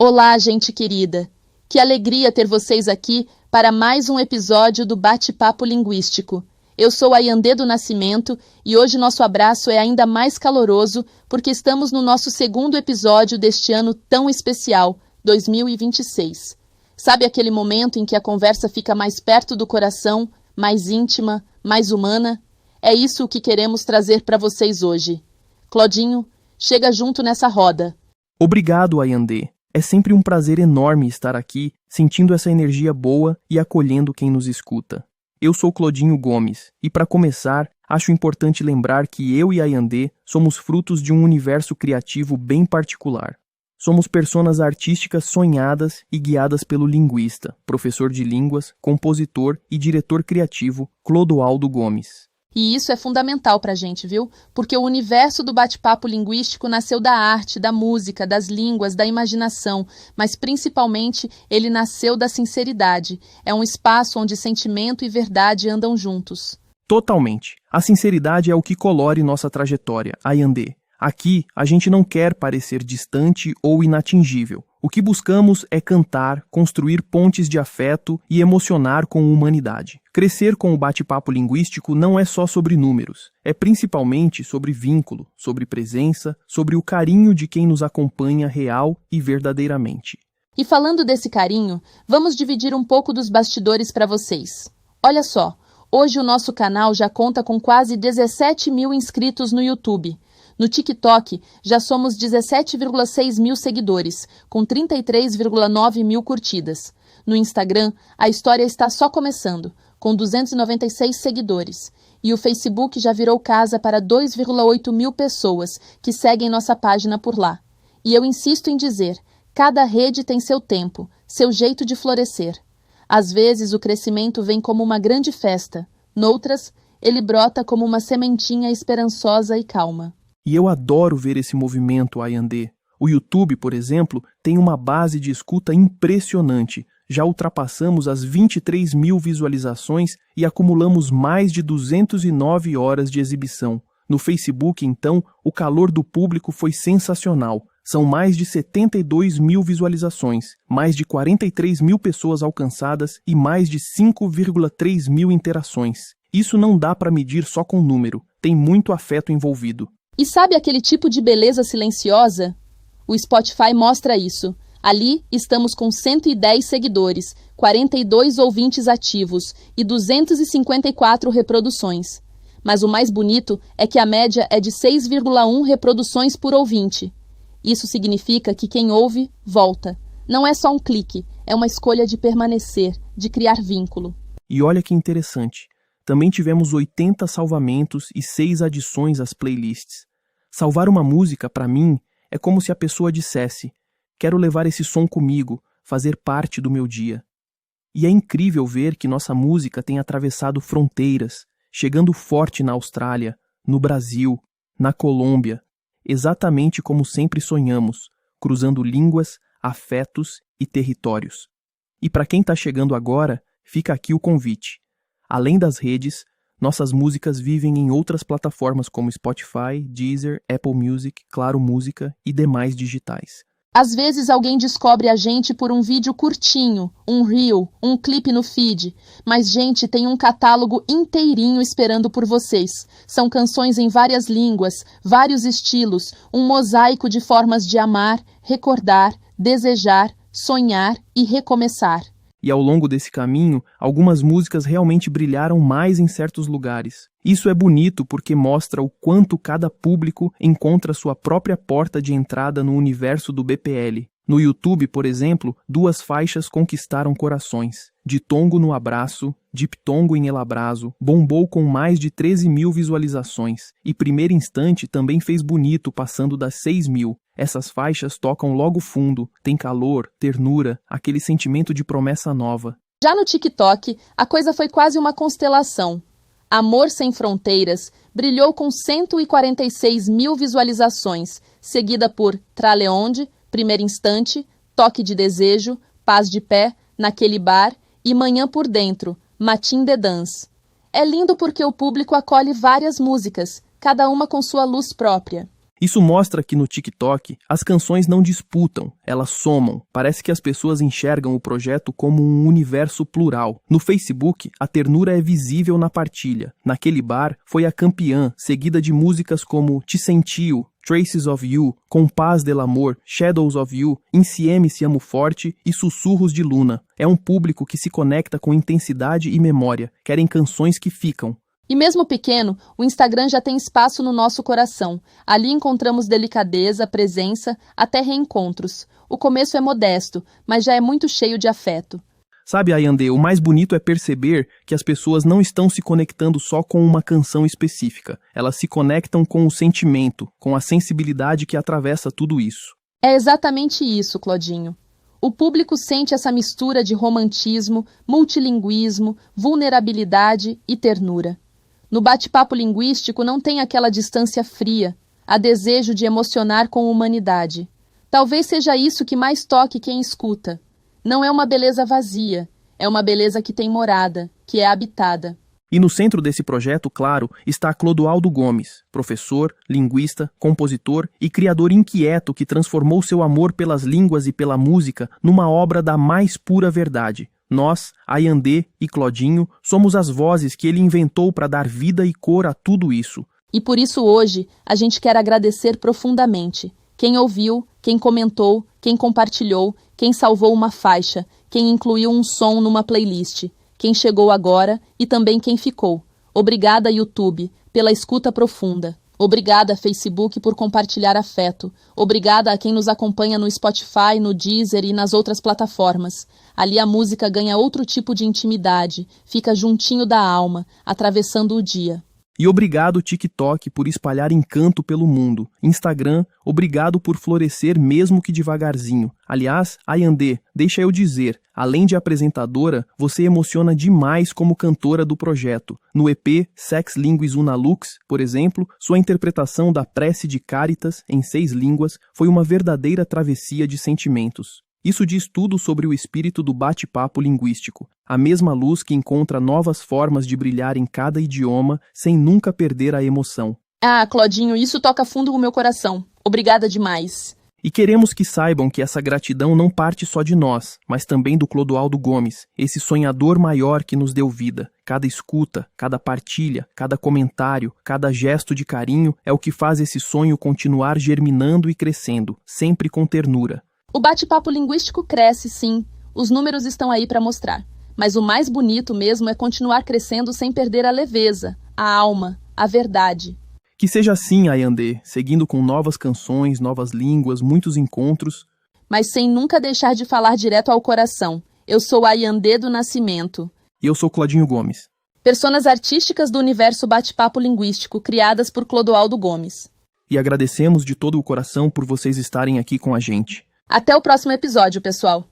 Olá, gente querida! Que alegria ter vocês aqui para mais um episódio do Bate-Papo Linguístico. Eu sou a Yandê do Nascimento e hoje nosso abraço é ainda mais caloroso porque estamos no nosso segundo episódio deste ano tão especial, 2026. Sabe aquele momento em que a conversa fica mais perto do coração, mais íntima, mais humana? É isso que queremos trazer para vocês hoje. Claudinho, chega junto nessa roda. Obrigado, Ayandê. É sempre um prazer enorme estar aqui, sentindo essa energia boa e acolhendo quem nos escuta. Eu sou Claudinho Gomes e, para começar, acho importante lembrar que eu e Ayandê somos frutos de um universo criativo bem particular. Somos personas artísticas sonhadas e guiadas pelo linguista, professor de línguas, compositor e diretor criativo Clodoaldo Gomes. E isso é fundamental pra gente, viu? Porque o universo do bate-papo linguístico nasceu da arte, da música, das línguas, da imaginação, mas principalmente ele nasceu da sinceridade. É um espaço onde sentimento e verdade andam juntos. Totalmente. A sinceridade é o que colore nossa trajetória, Ayandê. Aqui, a gente não quer parecer distante ou inatingível. O que buscamos é cantar, construir pontes de afeto e emocionar com humanidade. Crescer com o bate-papo linguístico não é só sobre números. É principalmente sobre vínculo, sobre presença, sobre o carinho de quem nos acompanha real e verdadeiramente. E falando desse carinho, vamos dividir um pouco dos bastidores para vocês. Olha só, hoje o nosso canal já conta com quase 17 mil inscritos no YouTube. No TikTok, já somos 17,6 mil seguidores, com 33,9 mil curtidas. No Instagram, a história está só começando, com 296 seguidores. E o Facebook já virou casa para 2,8 mil pessoas que seguem nossa página por lá. E eu insisto em dizer, cada rede tem seu tempo, seu jeito de florescer. Às vezes o crescimento vem como uma grande festa, noutras, ele brota como uma sementinha esperançosa e calma. E eu adoro ver esse movimento, Ayandê. O YouTube, por exemplo, tem uma base de escuta impressionante. Já ultrapassamos as 23 mil visualizações e acumulamos mais de 209 horas de exibição. No Facebook, então, o calor do público foi sensacional. São mais de 72 mil visualizações, mais de 43 mil pessoas alcançadas e mais de 5,3 mil interações. Isso não dá para medir só com número, tem muito afeto envolvido. E sabe aquele tipo de beleza silenciosa? O Spotify mostra isso. Ali estamos com 110 seguidores, 42 ouvintes ativos e 254 reproduções. Mas o mais bonito é que a média é de 6,1 reproduções por ouvinte. Isso significa que quem ouve, volta. Não é só um clique, é uma escolha de permanecer, de criar vínculo. E olha que interessante. Também tivemos 80 salvamentos e 6 adições às playlists. Salvar uma música, para mim, é como se a pessoa dissesse: quero levar esse som comigo, fazer parte do meu dia. E é incrível ver que nossa música tem atravessado fronteiras, chegando forte na Austrália, no Brasil, na Colômbia, exatamente como sempre sonhamos, cruzando línguas, afetos e territórios. E para quem está chegando agora, fica aqui o convite. Além das redes, nossas músicas vivem em outras plataformas como Spotify, Deezer, Apple Music, Claro Música e demais digitais. Às vezes alguém descobre a gente por um vídeo curtinho, um reel, um clipe no feed. Mas, gente, tem um catálogo inteirinho esperando por vocês. São canções em várias línguas, vários estilos, um mosaico de formas de amar, recordar, desejar, sonhar e recomeçar. E ao longo desse caminho, algumas músicas realmente brilharam mais em certos lugares. Isso é bonito porque mostra o quanto cada público encontra sua própria porta de entrada no universo do BPL. No YouTube, por exemplo, 2 faixas conquistaram corações. Ditongo no Abraço, Diptongo em El Abrazo, bombou com mais de 13 mil visualizações. E Primeiro Instante também fez bonito, passando das 6 mil. Essas faixas tocam logo fundo, tem calor, ternura, aquele sentimento de promessa nova. Já no TikTok, a coisa foi quase uma constelação. Amor Sem Fronteiras brilhou com 146 mil visualizações, seguida por Traleonde, Primeiro Instante, Toque de Desejo, Paz de Pé, Naquele Bar e Manhã por Dentro, Matin de Dance. É lindo porque o público acolhe várias músicas, cada uma com sua luz própria. Isso mostra que no TikTok as canções não disputam, elas somam. Parece que as pessoas enxergam o projeto como um universo plural. No Facebook, a ternura é visível na partilha. Naquele bar, foi a campeã, seguida de músicas como Te Sentiu, Traces of You, Compás del Amor, Shadows of You, Insieme Se Amo Forte e Sussurros de Luna. É um público que se conecta com intensidade e memória, querem canções que ficam. E mesmo pequeno, o Instagram já tem espaço no nosso coração. Ali encontramos delicadeza, presença, até reencontros. O começo é modesto, mas já é muito cheio de afeto. Sabe, Ayandê, o mais bonito é perceber que as pessoas não estão se conectando só com uma canção específica. Elas se conectam com o sentimento, com a sensibilidade que atravessa tudo isso. É exatamente isso, Claudinho. O público sente essa mistura de romantismo, multilinguismo, vulnerabilidade e ternura. No bate-papo linguístico não tem aquela distância fria, há desejo de emocionar com humanidade. Talvez seja isso que mais toque quem escuta. Não é uma beleza vazia, é uma beleza que tem morada, que é habitada. E no centro desse projeto, claro, está Clodoaldo Gomes, professor, linguista, compositor e criador inquieto que transformou seu amor pelas línguas e pela música numa obra da mais pura verdade. Nós, Ayandê e Claudinho, somos as vozes que ele inventou para dar vida e cor a tudo isso. E por isso hoje a gente quer agradecer profundamente quem ouviu, quem comentou, quem compartilhou, quem salvou uma faixa, quem incluiu um som numa playlist, quem chegou agora e também quem ficou. Obrigada, YouTube, pela escuta profunda. Obrigada, Facebook, por compartilhar afeto. Obrigada a quem nos acompanha no Spotify, no Deezer e nas outras plataformas. Ali a música ganha outro tipo de intimidade, fica juntinho da alma, atravessando o dia. E obrigado, TikTok, por espalhar encanto pelo mundo. Instagram, obrigado por florescer mesmo que devagarzinho. Aliás, Ayandê, deixa eu dizer, além de apresentadora, você emociona demais como cantora do projeto. No EP Sex Linguis Una Lux, por exemplo, sua interpretação da prece de Cáritas, em 6 línguas, foi uma verdadeira travessia de sentimentos. Isso diz tudo sobre o espírito do bate-papo linguístico, a mesma luz que encontra novas formas de brilhar em cada idioma sem nunca perder a emoção. Ah, Claudinho, isso toca fundo no meu coração. Obrigada demais. E queremos que saibam que essa gratidão não parte só de nós, mas também do Clodoaldo Gomes, esse sonhador maior que nos deu vida. Cada escuta, cada partilha, cada comentário, cada gesto de carinho é o que faz esse sonho continuar germinando e crescendo, sempre com ternura. O bate-papo linguístico cresce, sim. Os números estão aí para mostrar. Mas o mais bonito mesmo é continuar crescendo sem perder a leveza, a alma, a verdade. Que seja assim, Ayandê, seguindo com novas canções, novas línguas, muitos encontros. Mas sem nunca deixar de falar direto ao coração. Eu sou Ayandê do Nascimento. E eu sou Claudinho Gomes. Personas artísticas do universo bate-papo linguístico, criadas por Clodoaldo Gomes. E agradecemos de todo o coração por vocês estarem aqui com a gente. Até o próximo episódio, pessoal!